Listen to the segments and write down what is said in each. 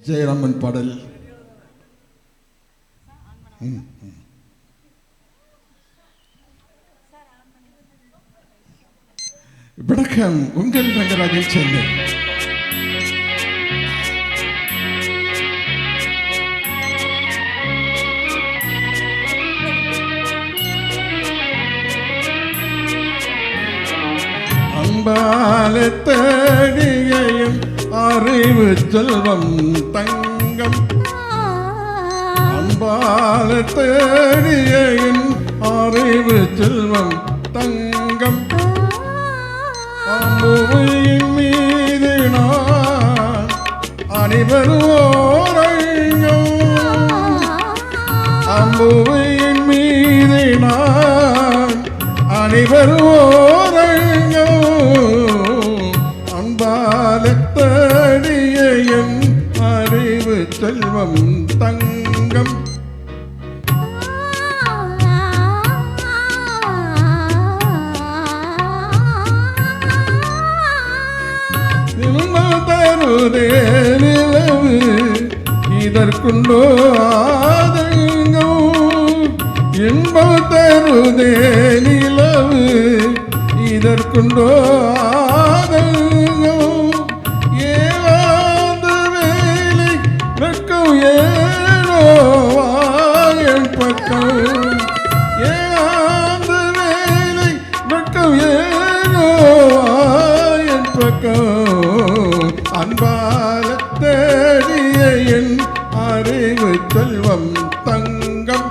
ஜெயராமன் பாடல். வணக்கம், உங்கள் ரங்கராஜன், சென்னை. அம்பாலத்தடியையும் அறிவு செல்வம் தங்கம், அம்பாலத்தடியையும் அறிவு செல்வம் தங்கம், அம்புவியின் மீது நான் அணிவருவோரையும், அம்புவியின் மீது நான் அணிவருவோரையும், அன்பாலத்தடியையும் அறிவு செல்வம் தங்கம், நிலவு இதற்குண்டோ ஆதங்கம், இன்பம் தருதே நிலவு இதற்குண்டோ ஆதங்கம், ஏவாந்த வேலை வெட்கம் ஏனோ என் பக்கம், ஏவாந்த வேலை வெட்கம் ஏனோ என் பக்கம், அன்பாலத்தடியையின் அறிவு செல்வம் தங்கம்,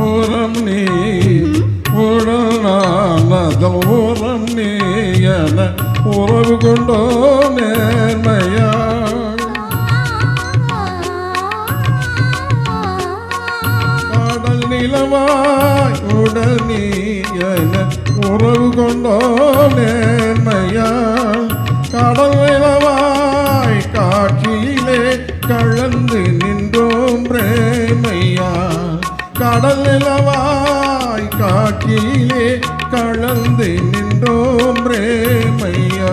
உரம் நீ உடல் நீ என உறவு கொண்டோ நேர்மையா, கடல் நிலவாய் உடல் நீ என உறவு கொண்டோ நேர்மையா, கடல் நிலவாய் காட்சியிலே கலந்து நின்றோம் பிரேமையா, கடல் நிலவாய் காட்சியிலே கலந்து நின்றோம் பிரேமையா,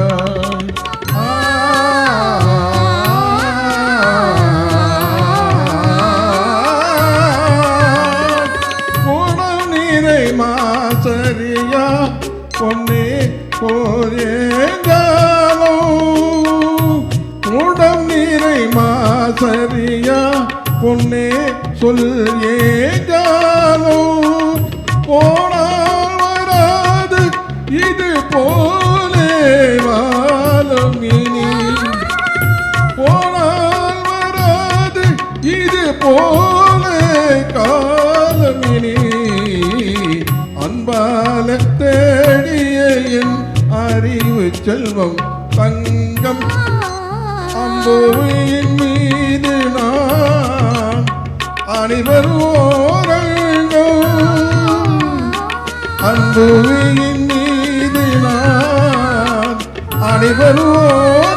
குடம் நீரை மாசரியா பொன்னே போரேங்காலோ, குடம் நீரை மாசரியா பொன்னே சொல் ஏங்காலோ, போனால் வராது இது போலே வாழும் இனி, போனால் வராது இது போலே காலம் இனி, அன்பாலத்தடியையின் அறிவு செல்வம் தங்கம், அம்புவியின் மீது நான் அணிவருவோரையும், அன்புவியின் மீது நான் அணிவருவோரையும்,